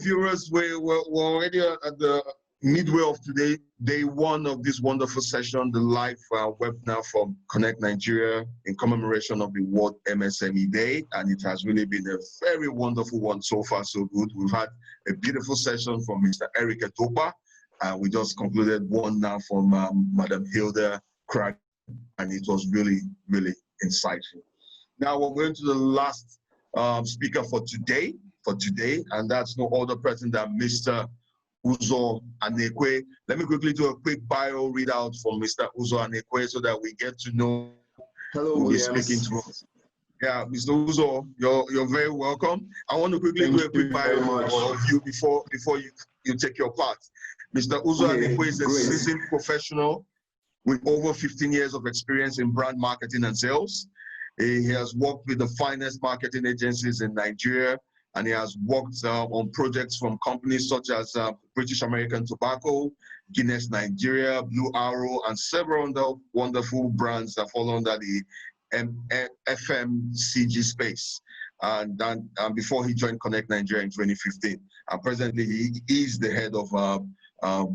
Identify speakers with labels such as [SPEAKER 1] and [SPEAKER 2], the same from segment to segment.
[SPEAKER 1] viewers, we're already at the midway of today, day one of this wonderful session, the live webinar from Connect Nigeria in commemoration of the World MSME Day. And it has really been a very wonderful one so far, so good. We've had a beautiful session from Mr. Eric Etopa. We just concluded one now from Madam Hilda Craig, and it was really, really insightful. Now we're going to the last speaker for today, and that's no other person than Mr. Uzo Anekwe. Let me quickly do a quick bio readout for Mr. Uzo Anekwe so that we get to know who is speaking to us. Yeah, Mr. Uzo, you're very welcome. I want to quickly do a quick bio of you before you take your part. Mr. Uzo Anekwe is a seasoned professional with over 15 years of experience in brand marketing and sales. He has worked with the finest marketing agencies in Nigeria, and he has worked on projects from companies such as British American Tobacco, Guinness Nigeria, Blue Arrow, and several other wonderful brands that fall under the FMCG space. And before he joined Connect Nigeria in 2015, and presently he is the head of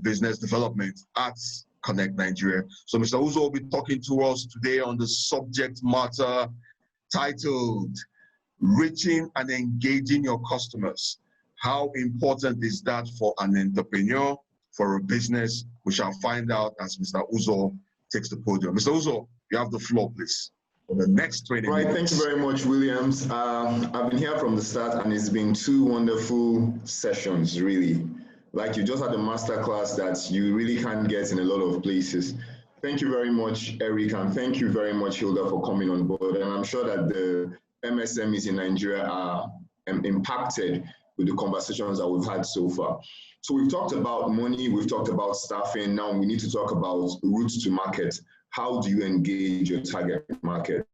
[SPEAKER 1] business development at Connect Nigeria. So Mr. Uzo will be talking to us today on the subject matter titled Reaching and Engaging Your Customers. How important is that for an entrepreneur, for a business? We shall find out as Mr. Uzo takes the podium. Mr. Uzo, you have the floor, please, for the next 20 minutes.
[SPEAKER 2] Thank you very much, Williams. I've been here from the start, and it's been two wonderful sessions, really. Like, you just had a masterclass that you really can't get in a lot of places. Thank you very much, Eric, and thank you very much, Hilda, for coming on board. And I'm sure that the MSMEs in Nigeria are impacted with the conversations that we've had so far. So we've talked about money, we've talked about staffing. Now we need to talk about routes to market. How do you engage your target market?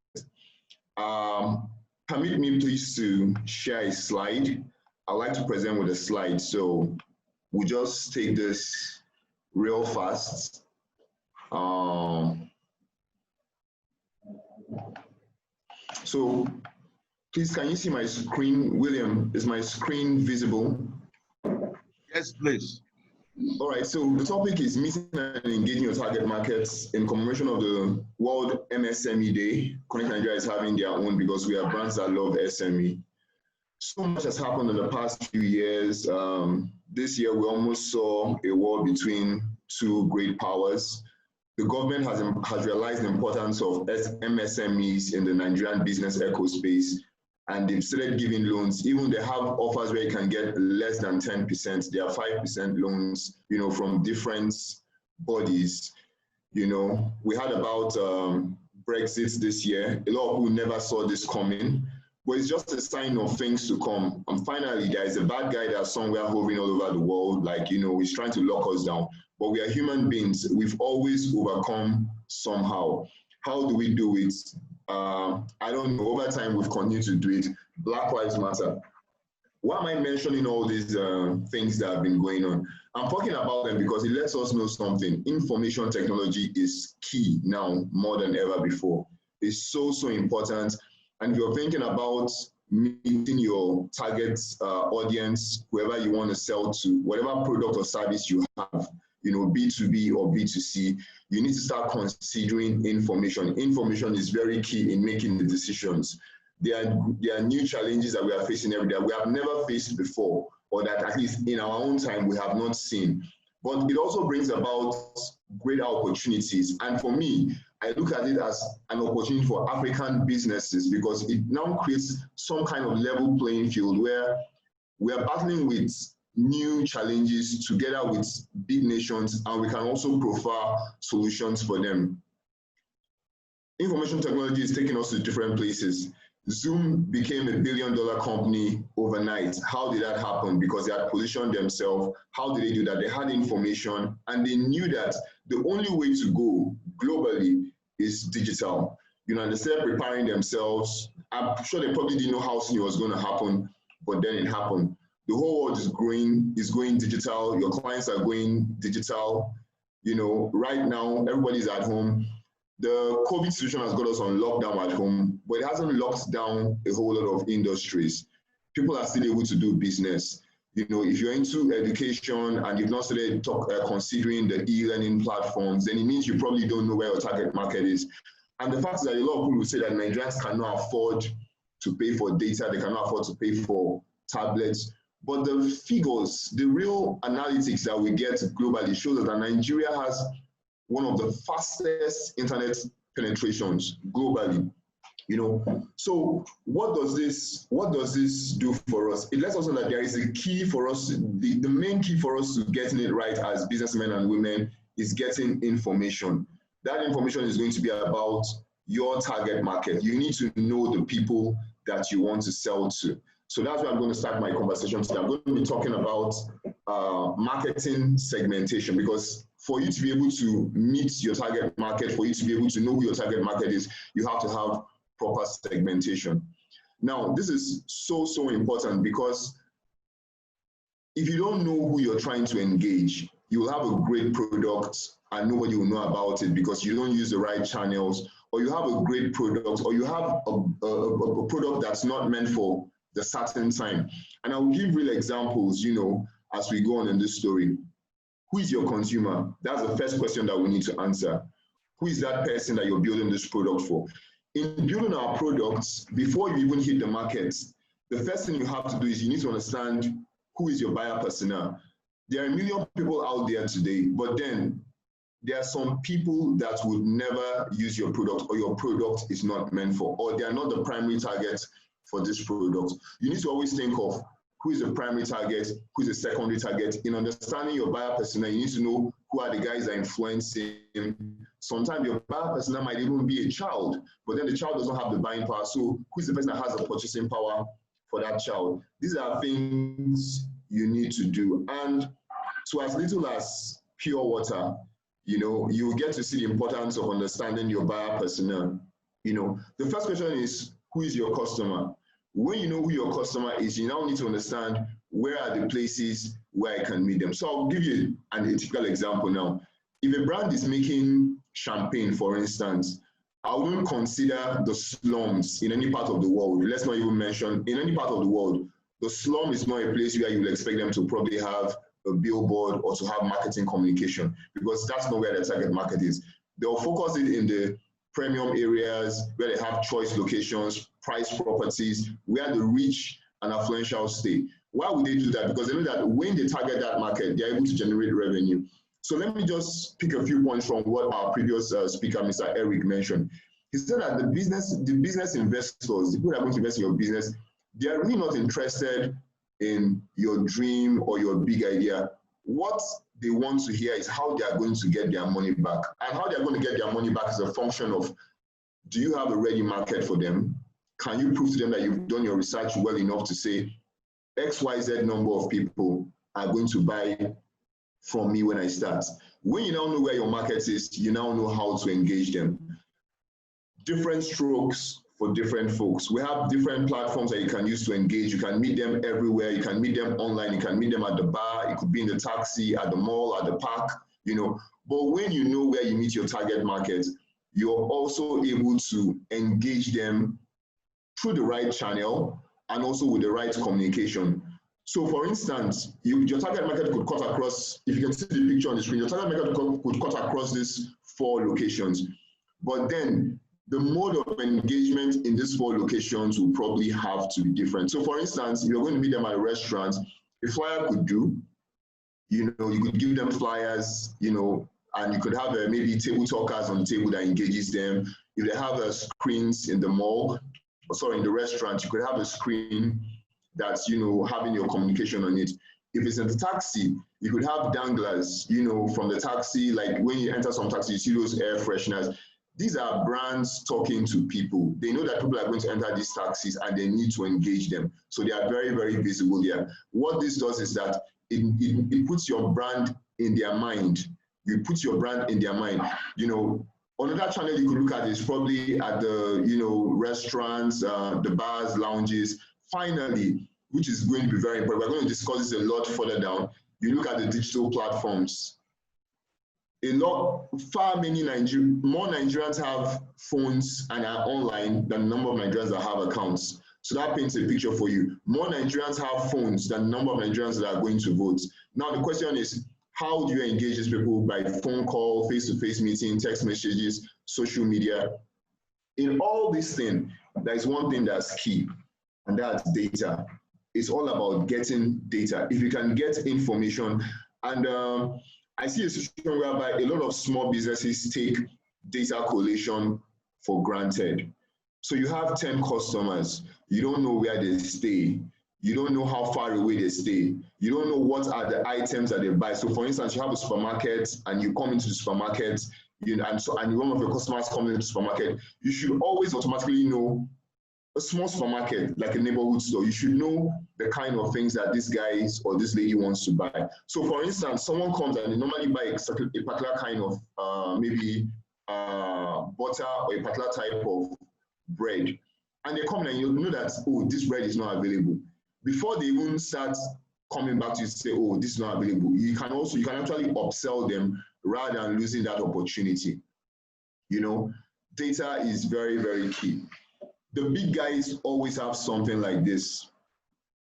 [SPEAKER 2] Permit me please to share a slide. I'd like to present with a slide. So we'll just take this real fast. So please, can you see my screen? William, is my screen visible?
[SPEAKER 1] Yes, please.
[SPEAKER 2] All right, so the topic is meeting and engaging your target markets in commemoration of the World MSME Day. Connect Nigeria is having their own because we are brands that love SME. So much has happened in the past few years. This year, we almost saw a war between two great powers. The government has realized the importance of MSMEs in the Nigerian business eco space, and they've started giving loans. Even they have offers where you can get less than 10%. There are 5% loans, from different bodies. We heard about Brexit this year. A lot of people never saw this coming, but it's just a sign of things to come. And finally, there is a bad guy that's somewhere hovering all over the world, he's trying to lock us down. But we are human beings. We've always overcome somehow. How do we do it? I don't know. Over time, we've continued to do it. Black Lives Matter. Why am I mentioning all these things that have been going on? I'm talking about them because it lets us know something. Information technology is key now more than ever before. It's so important. And if you're thinking about meeting your target audience, whoever you want to sell to, whatever product or service you have, B2B or B2C, you need to start considering information. Information is very key in making the decisions. There are new challenges that we are facing every day. We have never faced before, or that at least in our own time we have not seen. But it also brings about great opportunities. And for me, I look at it as an opportunity for African businesses because it now creates some kind of level playing field where we are battling with new challenges together with big nations, and we can also profile solutions for them. Information technology is taking us to different places. Zoom became a billion-dollar company overnight. How did that happen? Because they had positioned themselves. How did they do that? They had information, and they knew that the only way to go globally is digital. They started preparing themselves. I'm sure they probably didn't know how soon it was going to happen, but then it happened. The whole world is going digital. Your clients are going digital. Right now, everybody's at home. The COVID situation has got us on lockdown at home, but it hasn't locked down a whole lot of industries. People are still able to do business. You know, if you're into education and you've not started considering the e-learning platforms, then it means you probably don't know where your target market is. And the fact is that a lot of people will say that Nigerians cannot afford to pay for data, they cannot afford to pay for tablets. But the figures, the real analytics that we get globally shows that Nigeria has one of the fastest internet penetrations globally. You know, so what does this do for us? It lets us know that there is a key for us. The main key for us to getting it right as businessmen and women is getting information. That information is going to be about your target market. You need to know the people that you want to sell to. So that's where I'm going to start my conversation today. I'm going to be talking about marketing segmentation, because for you to be able to meet your target market, for you to be able to know who your target market is, you have to have proper segmentation. Now, this is so important, because if you don't know who you're trying to engage, you will have a great product and nobody will know about it because you don't use the right channels, or you have a great product, or you have a product that's not meant for the certain time. And I'll give real examples, you know, as we go on in this story. Who is your consumer? That's the first question that we need to answer. Who is that person that you're building this product for? In building our products, before you even hit the market, the first thing you have to do is you need to understand who is your buyer persona. There are a million people out there today, but then there are some people that would never use your product, or your product is not meant for, or they are not the primary target for this product. You need to always think of who is the primary target, who is the secondary target. In understanding your buyer persona, you need to know who are the guys that are influencing. Sometimes your buyer persona might even be a child, but then the child doesn't have the buying power. So who is the person that has the purchasing power for that child? These are things you need to do. And to as little as pure water, you know, you get to see the importance of understanding your buyer persona. You know, the first question is, who is your customer? When you know who your customer is, you now need to understand where are the places where I can meet them. So I'll give you a typical example now. If a brand is making champagne, for instance, I wouldn't consider the slums in any part of the world. Let's not even mention in any part of the world. The slum is not a place where you will expect them to probably have a billboard or to have marketing communication, because that's not where the target market is. They'll focus it in the premium areas where they have choice locations, price properties, where the rich and affluential stay. Why would they do that? Because they know that when they target that market, they're able to generate revenue. So let me just pick a few points from what our previous speaker, Mr. Eric, mentioned. He said that the business investors, the people that are going to invest in your business, they are really not interested in your dream or your big idea. What they want to hear is how they are going to get their money back. And how they are going to get their money back is a function of, do you have a ready market for them? Can you prove to them that you've done your research well enough to say, XYZ number of people are going to buy from me when I start? When you now know where your market is, you now know how to engage them. Different strokes for different folks. We have different platforms that you can use to engage. You can meet them everywhere. You can meet them online. You can meet them at the bar. It could be in the taxi, at the mall, at the park, you know. But when you know where you meet your target market, you're also able to engage them through the right channel and also with the right communication. So for instance, your target market could cut across, if you can see the picture on the screen, your target market could cut across these 4 locations. But then the mode of engagement in these 4 locations will probably have to be different. So for instance, if you're going to meet them at a restaurant, a flyer could do, you know, you could give them flyers, you know, and you could have maybe table talkers on the table that engages them. If they have screens in the mall, sorry, in the restaurant, you could have a screen that's, you know, having your communication on it. If it's in the taxi, you could have danglers, you know, from the taxi, like when you enter some taxi, you see those air fresheners. These are brands talking to people. They know that people are going to enter these taxis and they need to engage them. So they are very, very visible there. What this does is that it puts your brand in their mind. You put your brand in their mind. You know, another channel you could look at is probably at the, you know, restaurants, the bars, lounges. Finally, which is going to be very important, we're going to discuss this a lot further down. You look at the digital platforms. More Nigerians have phones and are online than the number of Nigerians that have accounts. So that paints a picture for you. More Nigerians have phones than the number of Nigerians that are going to vote. Now the question is, how do you engage these people? By phone call, face-to-face meeting, text messages, social media? In all these things, there is one thing that's key, and that's data. It's all about getting data. If you can get information, and I see a situation whereby a lot of small businesses take data collation for granted. So you have 10 customers, you don't know where they stay, you don't know how far away they stay, you don't know what are the items that they buy. So for instance, you have a supermarket and you come into the supermarket, and one of your customers comes into the supermarket, you should always automatically know. A small supermarket, like a neighborhood store, you should know the kind of things that this guy or this lady wants to buy. So for instance, someone comes and they normally buy a particular kind of maybe butter or a particular type of bread. And they come and you know that, oh, this bread is not available. Before they even start coming back to you to say, oh, this is not available, you can actually upsell them rather than losing that opportunity. You know, data is very, very key. The big guys always have something like this.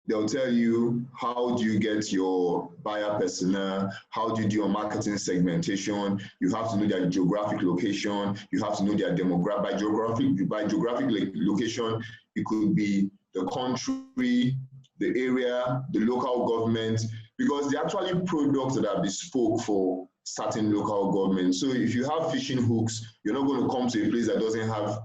[SPEAKER 2] They'll tell you, how do you get your buyer persona? How do you do your marketing segmentation? You have to know their geographic location. You have to know their demographic. By geographic location, it could be the country, the area, the local government, because they're actually products that are bespoke for certain local governments. So if you have fishing hooks, you're not going to come to a place that doesn't have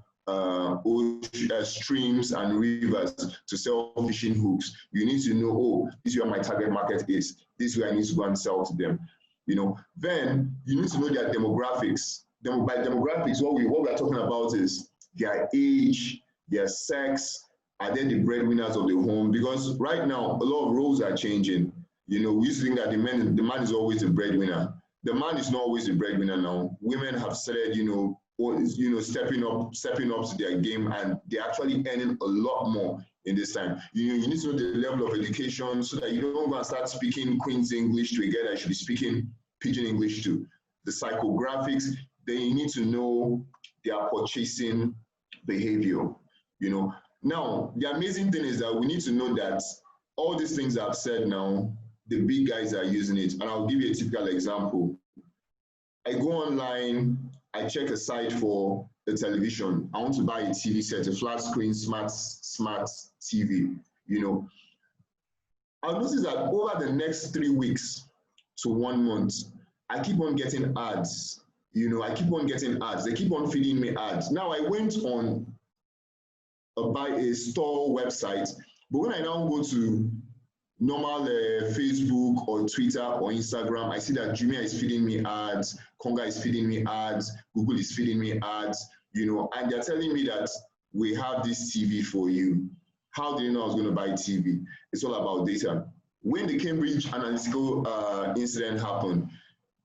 [SPEAKER 2] streams and rivers to sell fishing hooks. You need to know, oh, this is where my target market is. This is where I need to go and sell to them. You know, then you need to know their demographics. By demographics, what we're talking about is their age, their sex. Are they the breadwinners of the home? Because right now, a lot of roles are changing. You know, we used to think that the man is always the breadwinner. The man is not always the breadwinner now. Women have started, stepping up to their game, and they're actually earning a lot more in this time. You need to know the level of education so that you don't go and start speaking Queen's English to a guy that should be speaking Pidgin English to. The psychographics, then you need to know their purchasing behavior. You know. Now, the amazing thing is that we need to know that all these things I've said now, the big guys are using it. And I'll give you a typical example. I go online, I check a site for a television. I want to buy a TV set, a flat screen, smart TV, you know. I'll notice that over the next 3 weeks to 1 month, I keep on getting ads. You know, I keep on getting ads. They keep on feeding me ads. Now, I went on a store website, but when I now go to normal Facebook or Twitter or Instagram, I see that Jumia is feeding me ads, Konga is feeding me ads, Google is feeding me ads, you know, and they're telling me that we have this TV for you. How do you know I was going to buy TV? It's all about data. When the Cambridge Analytica incident happened,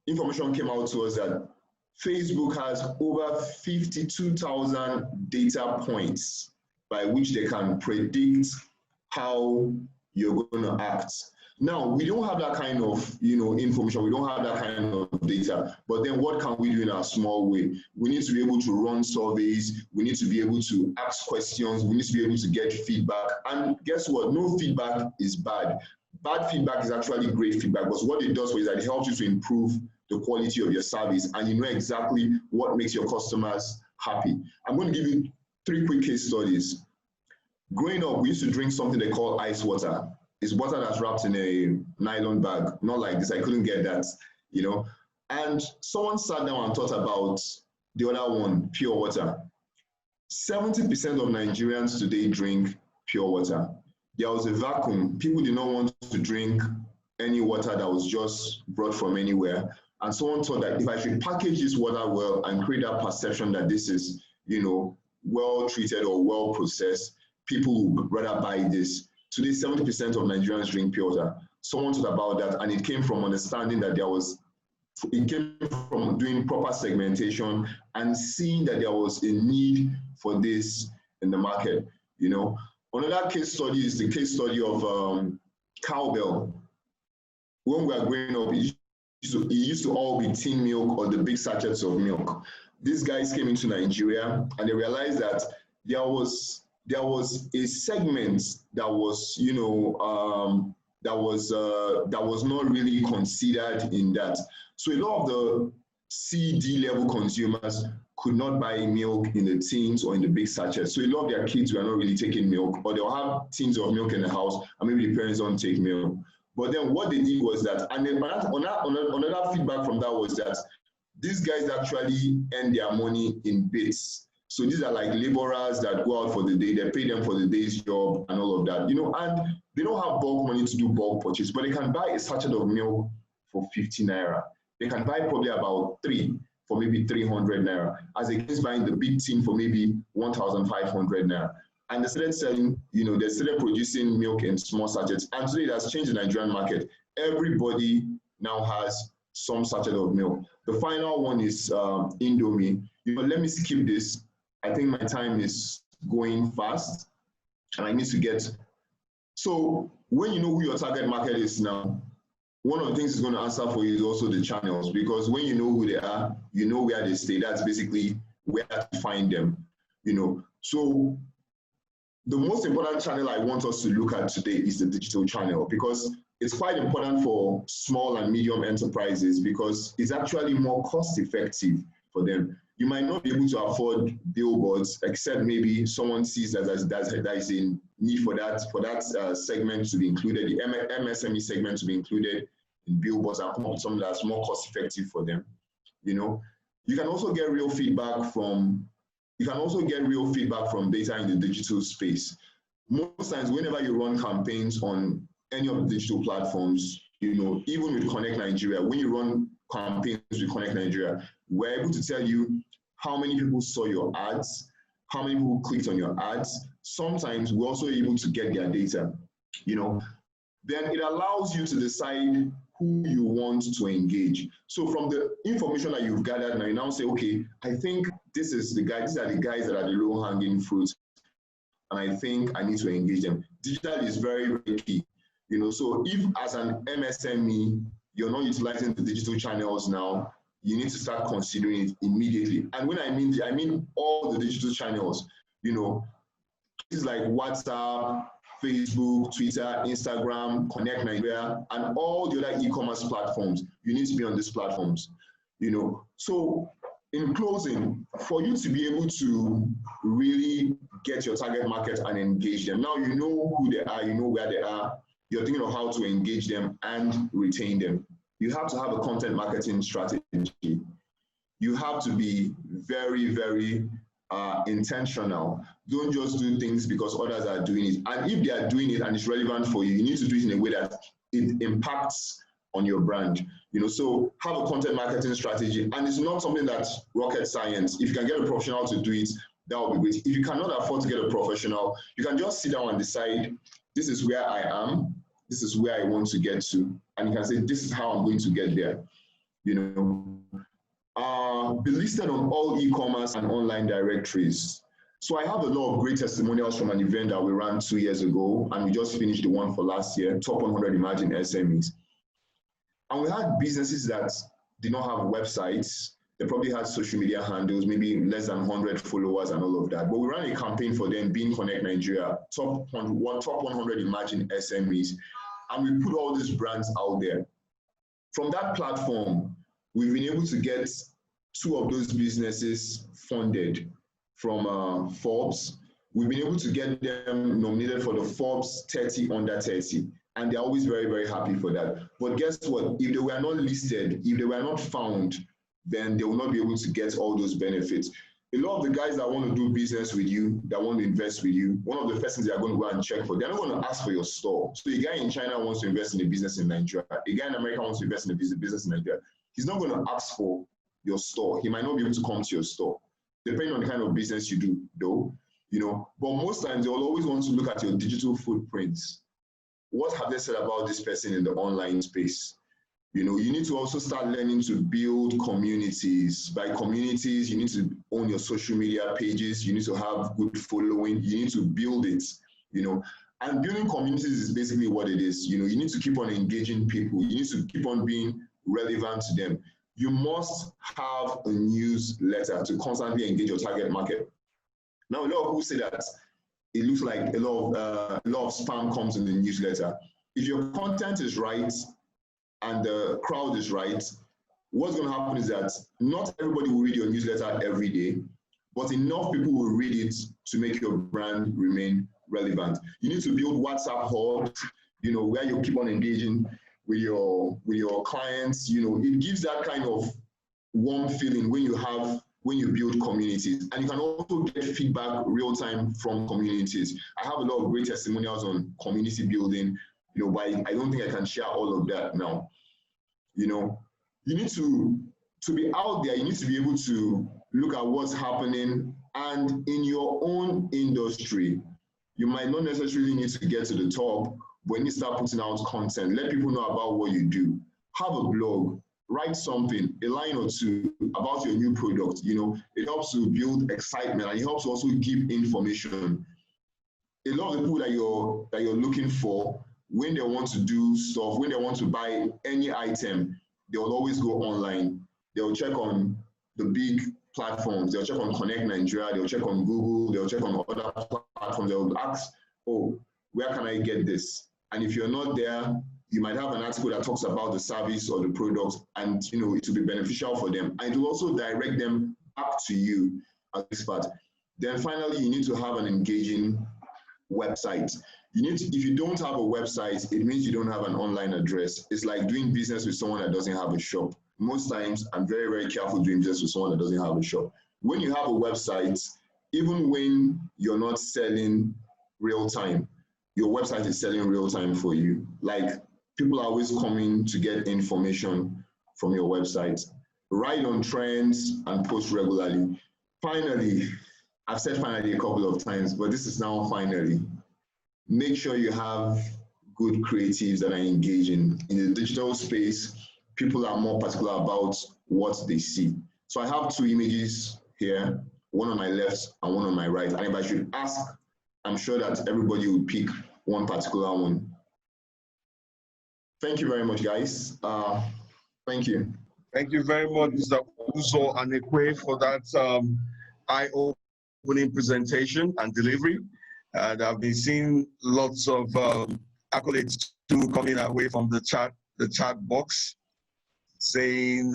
[SPEAKER 2] information came out to us that Facebook has over 52,000 data points by which they can predict how you're going to act. Now, we don't have that kind of, information. We don't have that kind of data. But then what can we do in our small way? We need to be able to run surveys. We need to be able to ask questions. We need to be able to get feedback. And guess what? No feedback is bad. Bad feedback is actually great feedback, because what it does is that it helps you to improve the quality of your service, and you know exactly what makes your customers happy. I'm going to give you 3 quick case studies. Growing up, we used to drink something they call ice water. It's water that's wrapped in a nylon bag, not like this. I couldn't get that, you know. And someone sat down and thought about the other one, pure water. 70% of Nigerians today drink pure water. There was a vacuum. People did not want to drink any water that was just brought from anywhere. And someone thought that if I should package this water well and create that perception that this is, well treated or well processed, people would rather buy this. Today, 70% of Nigerians drink pure water. Someone thought about that, and it came from understanding that it came from doing proper segmentation and seeing that there was a need for this in the market, Another case study is the case study of cowbell. When we were growing up, it used to all be tin milk or the big sachets of milk. These guys came into Nigeria and they realized that there was there was a segment that was, you know, that was not really considered in that. So a lot of the C/D level consumers could not buy milk in the tins or in the big sachets. So a lot of their kids were not really taking milk, or they'll have tins of milk in the house, and maybe the parents don't take milk. But then what they did was that, and then another feedback from that was that these guys actually earn their money in bits. So these are like laborers that go out for the day, they pay them for the day's job and all of that, you know, and they don't have bulk money to do bulk purchase, but they can buy a sachet of milk for 50 naira. They can buy probably about 3 for maybe 300 naira, as against buying the big tin for maybe 1,500 naira. And they started selling, you know, they started producing milk in small sachets. And today it has changed the Nigerian market. Everybody now has some sachet of milk. The final one is Indomie. You know, let me skip this. I think my time is going fast and I need to get. So when you know who your target market is now, one of the things it's going to answer for you is also the channels, because when you know who they are, you know where they stay. That's basically where to find them, you know. So the most important channel I want us to look at today is the digital channel, because it's quite important for small and medium enterprises, because it's actually more cost effective for them. You might not be able to afford billboards, except maybe someone sees that there is a need for that segment to be included, the MSME segment to be included in billboards, and come up with something that's more cost effective for them. You know, you can also get real feedback from data in the digital space. Most times, whenever you run campaigns on any of the digital platforms, you know, even with Connectnigeria, when you run campaigns with Connectnigeria, we're able to tell you how many people saw your ads, how many people clicked on your ads. Sometimes we're also able to get their data, you know. Then it allows you to decide who you want to engage. So from the information that you've gathered, now you now say, okay, I think these are the guys that are the low-hanging fruits, and I think I need to engage them. Digital is very, very key. You know, so if as an MSME, you're not utilizing the digital channels now, you need to start considering it immediately. And when I mean all the digital channels, you know, things like WhatsApp, Facebook, Twitter, Instagram, Connectnigeria, and all the other e-commerce platforms. You need to be on these platforms, you know. So in closing, for you to be able to really get your target market and engage them, now you know who they are, you know where they are, you're thinking of how to engage them and retain them. You have to have a content marketing strategy. You have to be very, very intentional. Don't just do things because others are doing it. And if they are doing it and it's relevant for you, you need to do it in a way that it impacts on your brand. You know, so have a content marketing strategy. And it's not something that's rocket science. If you can get a professional to do it, that would be great. If you cannot afford to get a professional, you can just sit down and decide, this is where I am, this is where I want to get to. And you can say, this is how I'm going to get there. You know, be listed on all e-commerce and online directories. So I have a lot of great testimonials from an event that we ran 2 years ago, and we just finished the one for last year, Top 100 Emerging SMEs. And we had businesses that did not have websites. They probably had social media handles, maybe less than 100 followers and all of that. But we ran a campaign for them, being Connectnigeria, top 100 Emerging SMEs. And we put all these brands out there. From that platform, we've been able to get 2 of those businesses funded from Forbes. We've been able to get them nominated for the Forbes 30 under 30. And they're always very, very happy for that. But guess what? If they were not listed, if they were not found, then they will not be able to get all those benefits. A lot of the guys that want to do business with you, that want to invest with you, one of the first things they are going to go and check for, they're not going to ask for your store. So a guy in China wants to invest in a business in Nigeria. A guy in America wants to invest in a business in Nigeria. He's not going to ask for your store. He might not be able to come to your store, depending on the kind of business you do, though. You know, but most times they will always want to look at your digital footprints. What have they said about this person in the online space? You know, you need to also start learning to build communities. By communities, you need to own your social media pages. You need to have good following. You need to build it, you know. And building communities is basically what it is. You know, you need to keep on engaging people. You need to keep on being relevant to them. You must have a newsletter to constantly engage your target market. Now, a lot of people say that it looks like a lot of spam comes in the newsletter. If your content is right and the crowd is right, what's going to happen is that not everybody will read your newsletter every day, but enough people will read it to make your brand remain relevant. You need to build WhatsApp hubs, where you keep on engaging with your clients. It gives that kind of warm feeling when you build communities, and you can also get feedback real time from communities. I have a lot of great testimonials on community building, but I don't think I can share all of that now. You need to be out there. You need to be able to look at what's happening, and in your own industry, you might not necessarily need to get to the top, but you need to start putting out content. Let people know about what you do. Have a blog, write something, a line or two about your new product. It helps to build excitement, and it helps to also give information. A lot of the people that you're looking for, when they want to do stuff, when they want to buy any item, they'll always go online. They'll check on the big platforms. They'll check on Connectnigeria. They'll check on Google. They'll check on other platforms. They'll ask, oh, where can I get this? And if you're not there, you might have an article that talks about the service or the product, and it will be beneficial for them. And it will also direct them back to you as expert. Then finally, you need to have an engaging website. If you don't have a website, it means you don't have an online address. It's like doing business with someone that doesn't have a shop. Most times, I'm very, very careful doing business with someone that doesn't have a shop. When you have a website, even when you're not selling real time, your website is selling real time for you. Like, people are always coming to get information from your website. Write on trends and post regularly. Finally, I've said finally a couple of times, but this is now finally. Make sure you have good creatives that are engaging. In the digital space, people are more particular about what they see. So I have two images here, one on my left and one on my right. And if I should ask, I'm sure that everybody will pick one particular one. Thank you very much, guys. Thank you.
[SPEAKER 1] Thank you very much, Mr. Uzo Anekwe, for that eye-opening presentation and delivery. And I've been seeing lots of accolades too coming away from the chat box, saying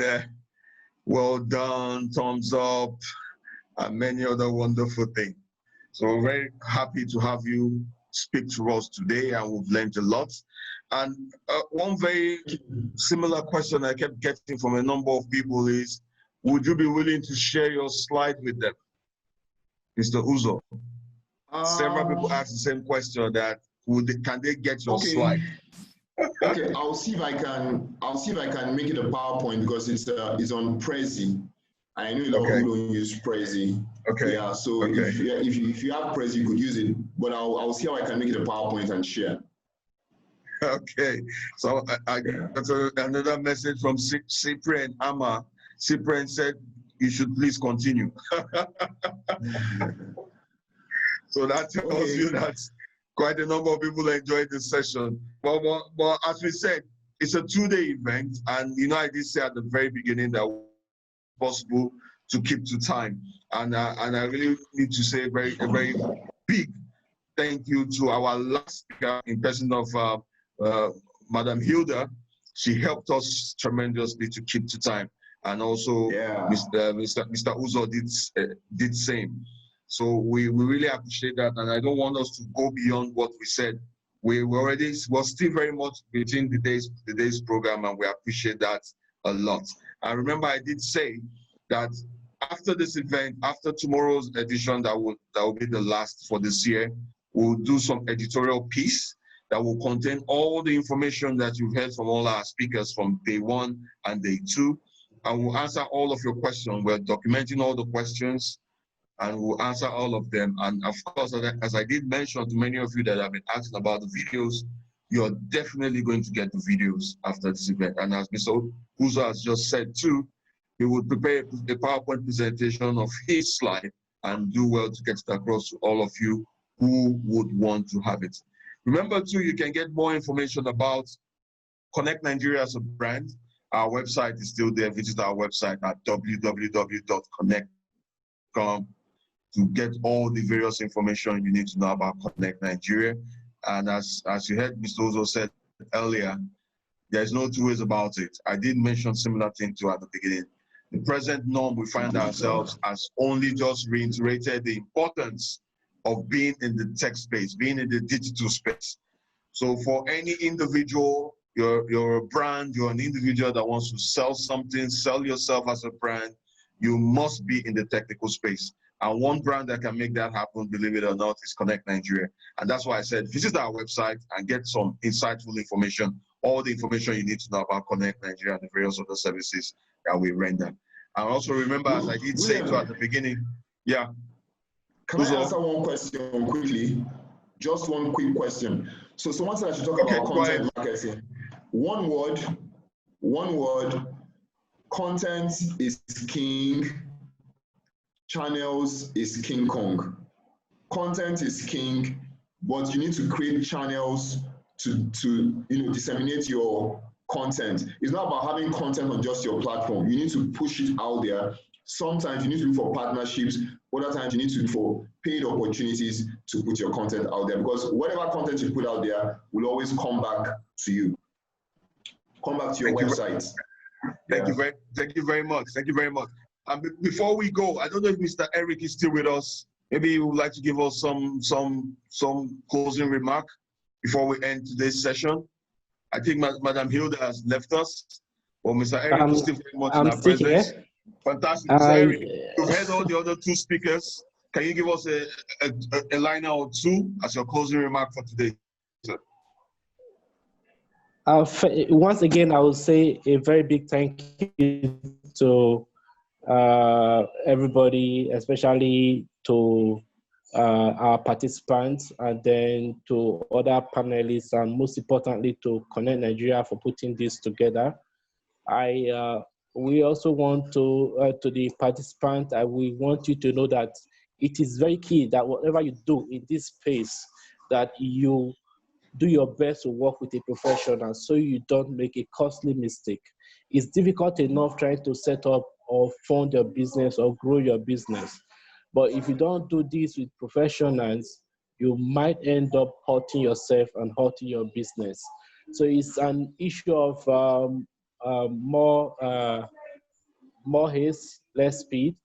[SPEAKER 1] well done, thumbs up, and many other wonderful things. So we're very happy to have you speak to us today, and we've learned a lot. And one very similar question I kept getting from a number of people is, would you be willing to share your slide with them, Mr. Uzo? Several people asked the same question, that can they get your slide?
[SPEAKER 2] Okay, I'll see if I can make it a PowerPoint, because it's on Prezi. I know a lot of people don't use Prezi.
[SPEAKER 1] Okay.
[SPEAKER 2] Yeah, so if you have Prezi, you could use it, but I'll see how I can make it a PowerPoint and share.
[SPEAKER 1] Okay, so I got another message from Cyprian Ama. Cyprian said you should please continue. So that tells you that quite a number of people enjoyed this session. But as we said, it's a 2-day event, and I did say at the very beginning that it was possible to keep to time, and I really need to say a very big thank you to our last speaker in person of Madam Hilda. She helped us tremendously to keep to time, and also Mr. Uzo did same. So we really appreciate that, and I don't want us to go beyond what we said. We're still very much within the day's program, and we appreciate that a lot. And remember, I did say that after this event, after tomorrow's edition, that will be the last for this year, we'll do some editorial piece that will contain all the information that you've heard from all our speakers from day 1 and day 2, and we'll answer all of your questions. We're documenting all the questions, and we'll answer all of them. And of course, as I did mention to many of you that have been asking about the videos, you're definitely going to get the videos after this event. And as Mr. Uzo has just said too, he would prepare a PowerPoint presentation of his slide and do well to get it across to all of you who would want to have it. Remember too, you can get more information about Connectnigeria as a brand. Our website is still there. Visit our website at www.connect.com. to get all the various information you need to know about Connect Nigeria. And as you heard Mr. Uzo said earlier, there's no two ways about it. I did mention similar thing to at the beginning. The present norm we find ourselves has only just reiterated the importance of being in the tech space, being in the digital space. So for any individual, you're a brand, you're an individual that wants to sell something, sell yourself as a brand, you must be in the technical space. And one brand that can make that happen, believe it or not, is Connect Nigeria. And that's why I said, visit our website and get some insightful information, all the information you need to know about Connect Nigeria and the various other services that we render. And also remember, as I did say to at the beginning, yeah.
[SPEAKER 2] Can I answer one question quickly? Just one quick question. So someone said I should talk about content marketing. One word, content is king, channels is King Kong. Content is king, but you need to create channels to disseminate your content. It's not about having content on just your platform. You need to push it out there. Sometimes you need to look for partnerships. Other times you need to look for paid opportunities to put your content out there, because whatever content you put out there will always come back to you. Come back to your website.
[SPEAKER 1] Thank you very much. Thank you very much. Before we go, I don't know if Mr. Eric is still with us. Maybe he would like to give us some closing remark before we end today's session. I think Madam Hilda has left us. Well, Mr. Eric is still very much in our presence. Here. Fantastic. Mr. Eric, you've heard all the other two speakers. Can you give us a liner or two as your closing remark for today, sir?
[SPEAKER 3] Once again, I will say a very big thank you to everybody, especially to our participants, and then to other panelists, and most importantly to Connect Nigeria for putting this together. We also want to the participants, we want you to know that it is very key that whatever you do in this space, that you do your best to work with a professional so you don't make a costly mistake. It's difficult enough trying to set up or fund your business or grow your business. But if you don't do this with professionals, you might end up hurting yourself and hurting your business. So it's an issue of more haste, less speed.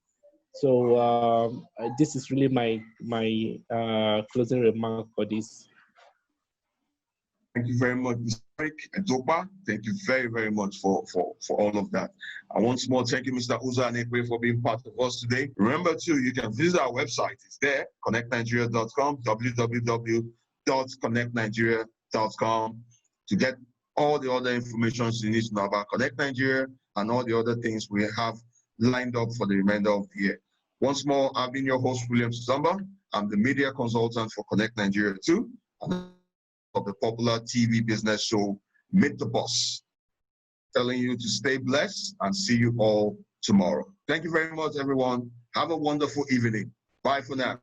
[SPEAKER 3] So this is really my closing remark for this.
[SPEAKER 1] Thank you very much, Mr. Eric Adopa. Thank you very, very much for all of that. And once more, thank you, Mr. Uzo Anekwe, for being part of us today. Remember, too, you can visit our website. It's there, connectnigeria.com, www.connectnigeria.com, to get all the other information you need to know about Connect Nigeria and all the other things we have lined up for the remainder of the year. Once more, I've been your host, William Suzamba. I'm the media consultant for Connect Nigeria, too, and of the popular TV business show, Meet the Boss. Telling you to stay blessed and see you all tomorrow. Thank you very much, everyone. Have a wonderful evening. Bye for now.